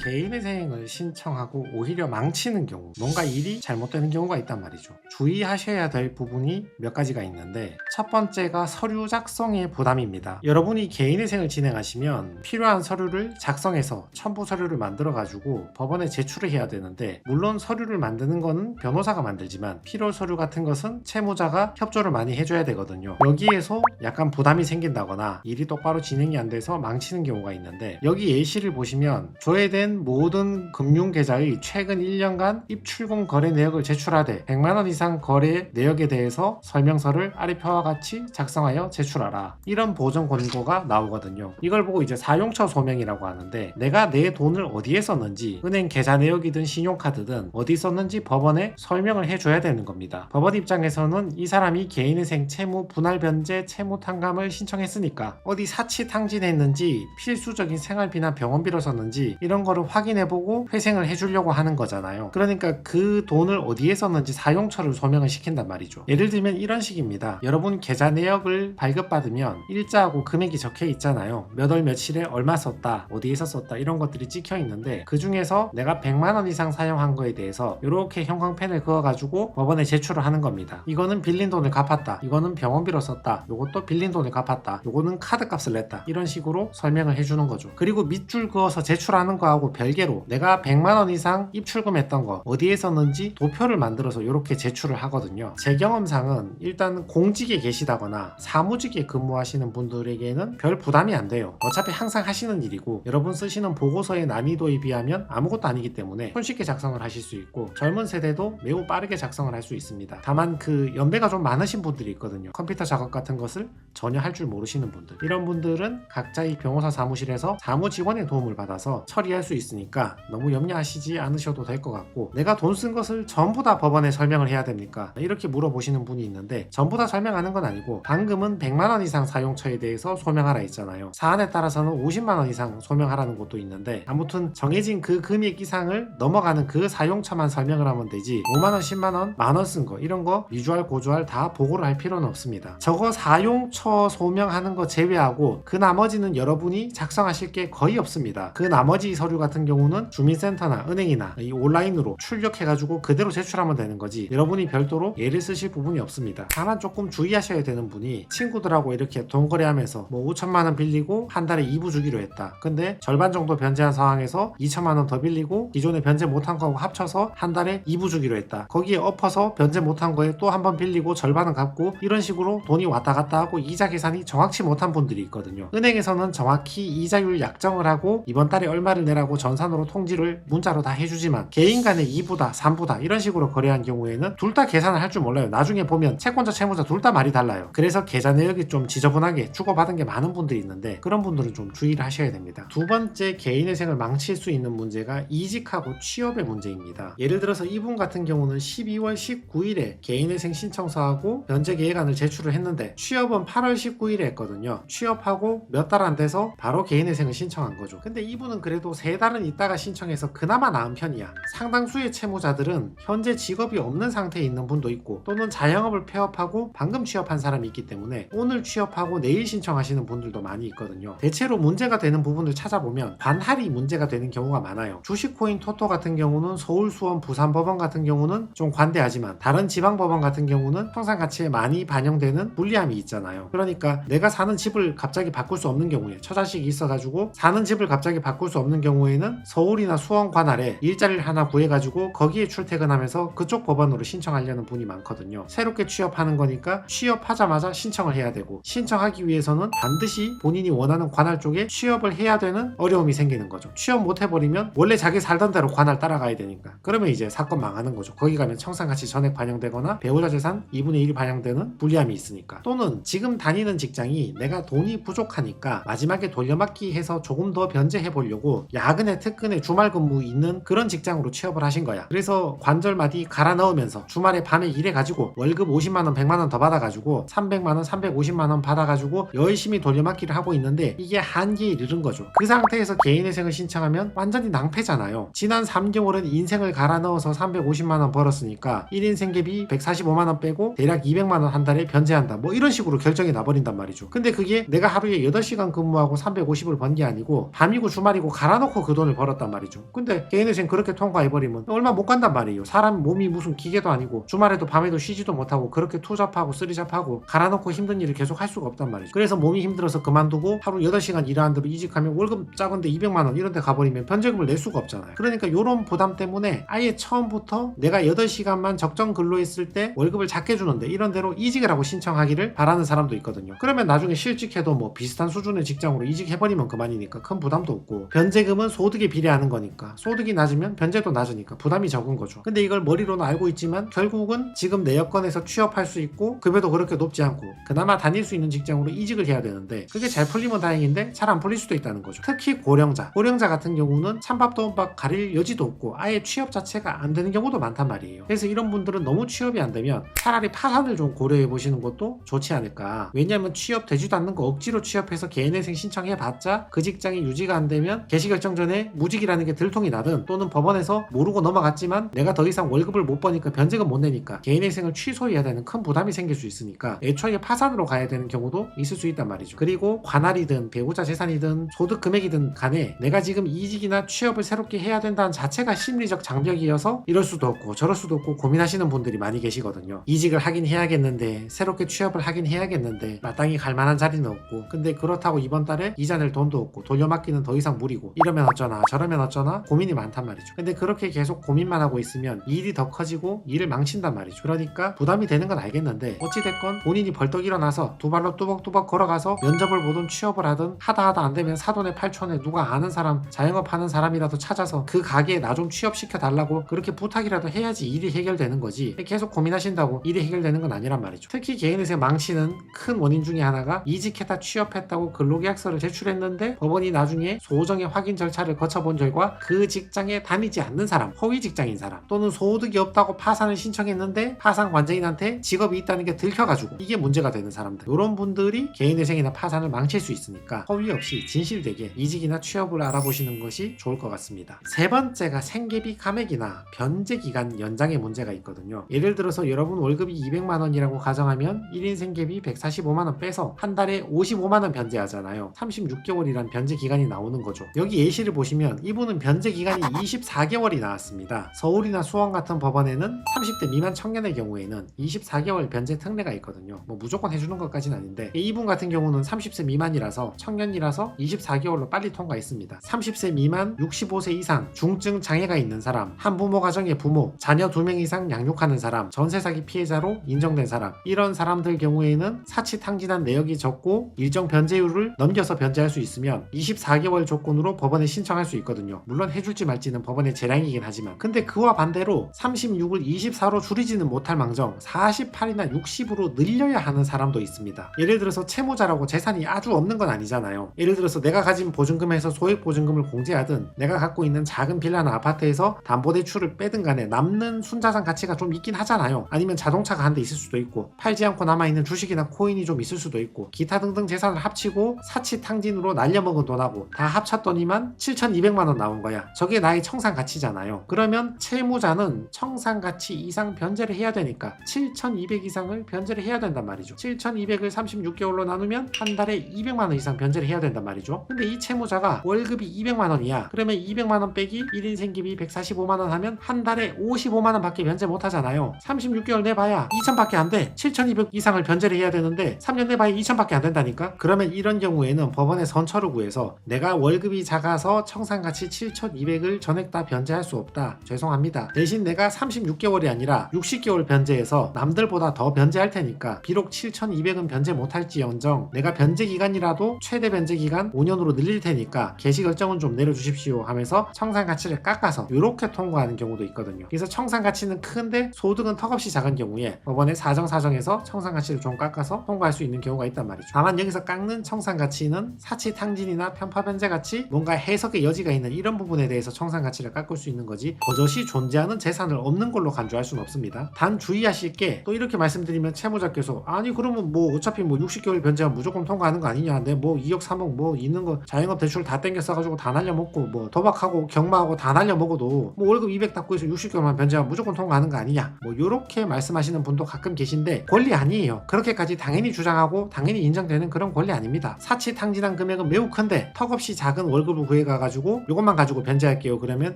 개인회생을 신청하고 오히려 망치는 경우, 뭔가 일이 잘못되는 경우가 있단 말이죠. 주의하셔야 될 부분이 몇 가지가 있는데, 첫 번째가 서류 작성의 부담입니다. 여러분이 개인회생을 진행하시면 필요한 서류를 작성해서 첨부 서류를 만들어 가지고 법원에 제출을 해야 되는데, 물론 서류를 만드는 거는 변호사가 만들지만 필요 서류 같은 것은 채무자가 협조를 많이 해줘야 되거든요. 여기에서 약간 부담이 생긴다거나 일이 똑바로 진행이 안 돼서 망치는 경우가 있는데, 여기 예시를 보시면 조회된 모든 금융계좌의 최근 1년간 입출금 거래 내역을 제출하되 100만원 이상 거래 내역에 대해서 설명서를 아래 표와 같이 작성하여 제출하라, 이런 보정 권고가 나오거든요. 이걸 보고 이제 사용처 소명이라고 하는데, 내가 내 돈을 어디에 썼는지, 은행 계좌 내역이든 신용카드든 어디 썼는지 법원에 설명을 해줘야 되는 겁니다. 법원 입장에서는 이 사람이 개인회생 채무 분할 변제 채무 탕감을 신청했으니까 어디 사치 탕진했는지, 필수적인 생활비나 병원비로 썼는지 이런 거를 확인해보고 회생을 해주려고 하는 거잖아요. 그러니까 그 돈을 어디에 썼는지 사용처를 소명을 시킨단 말이죠. 예를 들면 이런 식입니다. 여러분 계좌 내역을 발급받으면 일자하고 금액이 적혀 있잖아요. 몇 월 며칠에 얼마 썼다, 어디에서 썼다, 이런 것들이 찍혀 있는데, 그 중에서 내가 100만원 이상 사용한 거에 대해서 이렇게 형광펜을 그어가지고 법원에 제출을 하는 겁니다. 이거는 빌린 돈을 갚았다, 이거는 병원비로 썼다, 요것도 빌린 돈을 갚았다, 요거는 카드값을 냈다, 이런 식으로 설명을 해주는 거죠. 그리고 밑줄 그어서 제출하는 거하고 별개로 내가 100만원 이상 입출금했던 거 어디에 썼는지 도표를 만들어서 이렇게 제출을 하거든요. 제 경험상은 일단 공직에 계시다거나 사무직에 근무하시는 분들에게는 별 부담이 안 돼요. 어차피 항상 하시는 일이고, 여러분 쓰시는 보고서의 난이도에 비하면 아무것도 아니기 때문에 손쉽게 작성을 하실 수 있고, 젊은 세대도 매우 빠르게 작성을 할 수 있습니다. 다만 그 연배가 좀 많으신 분들이 있거든요. 컴퓨터 작업 같은 것을 전혀 할 줄 모르시는 분들, 이런 분들은 각자의 변호사 사무실에서 사무직원의 도움을 받아서 처리할 수 있으니까 너무 염려하시지 않으셔도 될 것 같고, 내가 돈 쓴 것을 전부 다 법원에 설명을 해야 됩니까? 이렇게 물어보시는 분이 있는데, 전부 다 설명하는 건 아니고, 방금은 100만원 이상 사용처에 대해서 소명하라 했잖아요. 사안에 따라서는 50만원 이상 소명하라는 것도 있는데, 아무튼 정해진 그 금액 이상을 넘어가는 그 사용처만 설명을 하면 되지, 5만원, 10만원, 만원 쓴 거 이런 거 미주알 고주알 다 보고를 할 필요는 없습니다. 저거 사용처 소명하는 거 제외하고 그 나머지는 여러분이 작성하실 게 거의 없습니다. 그 나머지 서류 같은 경우는 주민센터나 은행이나 이 온라인으로 출력해가지고 그대로 제출하면 되는 거지, 여러분이 별도로 애를 쓰실 부분이 없습니다. 다만 조금 주의하셔야 되는 분이, 친구들하고 이렇게 돈 거래하면서 뭐 5천만원 빌리고 한 달에 2부 주기로 했다, 근데 절반 정도 변제한 상황에서 2천만원 더 빌리고 기존에 변제 못한 거하고 합쳐서 한 달에 2부 주기로 했다, 거기에 엎어서 변제 못한 거에 또 한 번 빌리고 절반은 갚고, 이런 식으로 돈이 왔다 갔다 하고 이자 계산이 정확치 못한 분들이 있거든요. 은행에서는 정확히 이자율 약정을 하고 이번 달에 얼마를 내라고 전산으로 통지를 문자로 다 해주지만, 개인 간에 2부다 3부다 이런 식으로 거래한 경우에는 둘 다 계산을 할 줄 몰라요. 나중에 보면 채권자 채무자 둘 다 말이 달라요. 그래서 계좌 내역이 좀 지저분하게 주고받은 게 많은 분들이 있는데, 그런 분들은 좀 주의를 하셔야 됩니다. 두 번째 개인회생을 망칠 수 있는 문제가 이직하고 취업의 문제입니다. 예를 들어서 이분 같은 경우는 12월 19일에 개인회생 신청서하고 변제계획안을 제출을 했는데, 취업은 8월 19일에 했거든요. 취업하고 몇 달 안 돼서 바로 개인회생을 신청한 거죠. 근데 이분은 그래도 3달은 있다가 신청해서 그나마 나은 편이야. 상당수의 채무자들은 현재 직업이 없는 상태에 있는 분도 있고, 또는 자영업을 폐업하고 방금 취업한 사람이 있기 때문에 오늘 취업하고 내일 신청하시는 분들도 많이 있거든요. 대체로 문제가 되는 부분을 찾아보면 관할이 문제가 되는 경우가 많아요. 주식코인 토토 같은 경우는 서울, 수원, 부산 법원 같은 경우는 좀 관대하지만, 다른 지방 법원 같은 경우는 청산 가치에 많이 반영되는 불리함이 있잖아요. 그러니까 내가 사는 집을 갑자기 바꿀 수 없는 경우에, 처자식이 있어가지고 사는 집을 갑자기 바꿀 수 없는 경우에는 서울이나 수원 관할에 일자리를 하나 구해가지고 거기에 출퇴근하면서 그쪽 법원으로 신청하려는 분이 많거든요. 새롭게 취업하는 거니까 취업하자마자 신청을 해야 되고, 신청하기 위해서는 반드시 본인이 원하는 관할 쪽에 취업을 해야 되는 어려움이 생기는 거죠. 취업 못 해버리면 원래 자기 살던 대로 관할 따라가야 되니까, 그러면 이제 사건 망하는 거죠. 거기 가면 청산가치 전액 반영되거나 배우자 재산 2분의 1이 반영되는 불리함이 있으니까. 또는 지금 다니는 직장이 내가 돈이 부족하니까 마지막에 돌려막기 해서 조금 더 변제해 보려고 야근에 특근에 주말 근무 있는 그런 직장으로 취업을 하신 거야. 그래서 관절마디 갈아 넣으면서 주말에 밤에 일해가지고 월급 50만원 100만원 더 받아가지고 300만원 350만원 받아가지고 열심히 돌려막기를 하고 있는데, 이게 한계에 이르는 거죠. 그 상태에서 개인회생을 신청하면 완전히 낭패잖아요. 지난 3개월은 인생을 갈아 넣어서 350만원 벌었으니까 1인 생계비 145만원 빼고 대략 200만원 한 달에 변제한다, 뭐 이런 식으로 결정이 나버린단 말이죠. 근데 그게 내가 하루에 8시간 근무하고 350을 번 게 아니고 밤이고 주말이고 갈아놓고 그 돈을 벌었단 말이죠. 근데 개인회생 그렇게 통과해버리면 얼마 못 간단 말이에요. 사람 몸이 무슨 기계도 아니고 주말에도 밤에도 쉬지도 못하고 그렇게 투잡하고 쓰리잡하고 갈아놓고 힘든 일을 계속 할 수가 없단 말이죠. 그래서 몸이 힘들어서 그만두고 하루 8시간 일하는 대로 이직하면 월급 작은데 200만원 이런 데 가버리면 변제금을 낼 수가 없잖아요. 그러니까 이런 부담 때문에 아예 처음부터 내가 8시간만 적정 근로했을 때 월급을 작게 주는데 이런 대로 이직을 하고 신청하기를 바라는 사람도 있거든요. 그러면 나중에 실직해도 뭐 비슷한 수준의 직장으로 이직해버리면 그만이니까 큰 부담도 없고, 변제금은 소득에 비례하는 거니까 소득이 낮으면 변제도 낮으니까 부담이 적은 거죠. 근데 이걸 머리로는 알고 있지만 결국은 지금 내 여건에서 취업할 수 있고 급여도 그렇게 높지 않고 그나마 다닐 수 있는 직장으로 이직을 해야 되는데 그게 잘 풀리면 다행인데 잘 안 풀릴 수도 있다는 거죠. 특히 고령자 같은 경우는 찬밥도밥 가릴 여지도 없고 아예 취업 자체가 안 되는 경우도 많단 말이에요. 그래서 이런 분들은 너무 취업이 안 되면 차라리 파산을 좀 고려해 보시는 것도 좋지 않을까. 왜냐하면 취업 되지도 않는 거 억지로 취업해서 개인회생 신청해봤자 그 직장이 유지가 안 되면 개시결정 전에 무직이라는 게 들통이 나든 또는 법원에서 모르고 넘어갔지만 내가 더 이상 월급을 못 버니까 변제금 못 내니까 개인회생을 취소해야 되는 큰 부담이 생길 수 있으니까 애초에 파산으로 가야 되는 경우도 있을 수 있단 말이죠. 그리고 관할이든 배우자 재산이든 소득 금액이든 간에 내가 지금 이직이나 취업을 새롭게 해야 된다는 자체가 심리적 장벽이어서 이럴 수도 없고 저럴 수도 없고 고민하시는 분들이 많이 계시거든요. 이직을 하긴 해야겠는데 새롭게 취업을 하긴 해야겠는데 마땅히 갈 만한 자리는 없고 근데 그렇다고 이번 달에 이자 낼 돈도 없고 돌려막기는 더 이상 무리고 이러면 어쩌나 저러면 어쩌나 고민이 많단 말이죠. 근데 그렇게 계속 고민만 하고 있으면 일이 더 커지고 일을 망친단 말이죠. 그러니까 부담이 되는 건 알겠는데 어찌됐건 본인이 벌떡 일어나서 두 발로 뚜벅뚜벅 걸어가서 면접을 보든 취업을 하든 하다 안 되면 사돈의 팔촌에 누가 아는 사람 자영업 하는 사람이라도 찾아서 그 가게에 나 좀 취업시켜 달라고 그렇게 부탁이라도 해야지 일이 해결되는 거지. 계속 고민하신다고 일이 해결되는 건 아니란 말이죠. 특히 개인회생 망치는 큰 원인 중에 하나가 이직했다 취업했다고 근로계약서를 제출했는데 법원이 나중에 소정의 확인 절차를 거쳐본 결과 그 직장에 다니지 않는 사람, 허위 직장인 사람 또는 소득이 없다고 파산을 신청했는데 파산 관제인한테 직업이 있다는 게 들켜가지고 이게 문제가 되는 사람들, 이런 분들이 개인회생이나 파산을 망칠 수 있으니까 허위 없이 진실되게 이직이나 취업을 알아보시는 것이 좋을 것 같습니다. 세 번째가 생계비 감액이나 변제 기간 연장의 문제가 있거든요. 예를 들어서 여러분 월급이 200만원이라고 가정하면 1인 생계비 145만원 빼서 한 달에 55만원 변제하잖아요. 36개월이란 변제 기간이 나오는 거죠. 여기 예시를 보시면 이분은 변제 기간이 24개월이 나왔습니다. 서울이나 수원 같은 법원에는 30대 미만 청년의 경우에는 24개월 변제 특례가 있거든요. 뭐 무조건 해주는 것까지는 아닌데 이분 같은 경우는 30세 미만이라서 청년이라서 24개월로 빨리 통과했습니다. 30세 미만 65세 이상 중증 장애가 있는 사람, 한부모 가정의 부모, 자녀 2명 이상 양육하는 사람, 전세 사기 피해자로 인정된 사람, 이런 사람들 경우에는 사치 탕진한 내역이 적고 일정 변제율을 넘겨서 변제할 수 있으면 24개월 조건으로 법원에 신청할 수 있거든요. 물론 해줄지 말지는 법원의 재량이긴 하지만, 근데 그와 반대로 36을 24로 줄이지는 못할 망정 48이나 60으로 늘려야 하는 사람도 있습니다. 예를 들어서 채무자라고 재산이 아주 없는 건 아니잖아요. 예를 들어서 내가 가진 보증금에서 소액 보증금을 공제하든 내가 갖고 있는 작은 빌라나 아파트에서 담보대출을 빼든 간에 남는 순자산 가치가 좀 있긴 하잖아요. 아니면 자동차가 한 대 있을 수도 있고 팔지 않고 남아있는 주식이나 코인이 좀 있을 수도 있고 기타 등등 재산을 합치고 사치 탕진으로 날려먹은 돈하고 다 합쳤더니만 7,200만원 나온 거야. 저게 나의 청산 가치잖아요. 그러면 채무자는 청산 가치 이상 변제를 해야 되니까 7,200 이상을 변제를 해야 된단 말이죠. 7,200을 36개월로 나누면 한 달에 200만원 이상 변제를 해야 된단 말이죠. 근데 이 채무자가 월급이 200만원이야. 그러면 200만원 빼기 1인 생계비 145만원 하면 한 달에 55만원 밖에 변제 못하잖아요. 36개월 내봐야 2,000밖에 안 돼. 7,200 이상을 변제를 해야 되는데 3년 내봐야 2,000밖에 안 된다니까. 그러면 이런 경우에는 법원에 선처를 구해서 내가 월급이 작아서 청산가치 7,200을 전액 다 변제할 수 없다. 죄송합니다. 대신 내가 36개월이 아니라 60개월 변제해서 남들보다 더 변제할 테니까 비록 7,200은 변제 못할지언정 내가 변제 기간이라도 최대 변제 기간 5년으로 늘릴 테니까 개시 결정은 좀 내려주십시오 하면서 청산 가치를 깎아서 이렇게 통과하는 경우도 있거든요. 그래서 청산 가치는 큰데 소득은 턱없이 작은 경우에 법원의 사정에서 청산 가치를 좀 깎아서 통과할 수 있는 경우가 있단 말이죠. 다만 여기서 깎는 청산 가치는 사치 탕진이나 편파 변제 같이 뭔가 해석의 여지가 있는 이런 부분에 대해서 청산 가치를 깎을 수 있는 거지 버젓이 존재하는 재산을 없는 걸로 간주할 수는 없습니다. 단 주의하실 게, 또 이렇게 말씀드리면 채무자께서 아니 그러면 뭐 어차피 뭐 60개월 변제하면 무조건 통과하는 거 아니냐, 근데 뭐 2억 3억 뭐 있는 거 자영업 대출 다 땡겨 써가지고 다 날려먹고 뭐 도박하고 경마하고 다 날려먹어도 뭐 월급 200 닦고 해서 60개월만 변제하면 무조건 통과하는 거 아니냐, 뭐 요렇게 말씀하시는 분도 가끔 계신데 권리 아니에요. 그렇게까지 당연히 주장하고 당연히 인정되는 그런 권리 아닙니다. 사치 탕진한 금액은 매우 큰데 턱없이 작은 월급을 구해가 와가지고 이것만 가지고 변제할게요. 그러면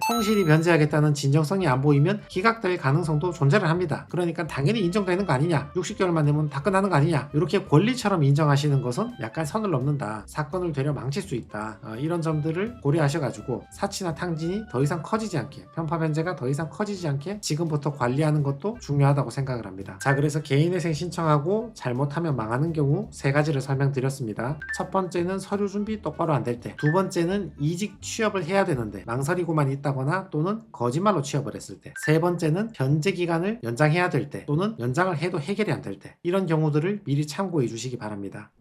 성실히 변제하겠다는 진정성이 안 보이면 기각될 가능성도 존재를 합니다. 그러니까 당연히 인정되는 거 아니냐, 60개월만 되면 다 끝나는 거 아니냐, 이렇게 권리처럼 인정하시는 것은 약간 선을 넘는다, 사건을 되려 망칠 수 있다, 이런 점들을 고려하셔가지고 사치나 탕진이 더 이상 커지지 않게, 편파 변제가 더 이상 커지지 않게 지금부터 관리하는 것도 중요하다고 생각을 합니다. 자, 그래서 개인회생 신청하고 잘못하면 망하는 경우 3가지를 설명드렸습니다. 첫 번째는 서류 준비 똑바로 안 될 때, 두 번째는 이직 취업을 해야 되는데 망설이고만 있다거나 또는 거짓말로 취업을 했을 때, 세 번째는 변제 기간을 연장해야 될 때 또는 연장을 해도 해결이 안 될 때, 이런 경우들을 미리 참고해 주시기 바랍니다.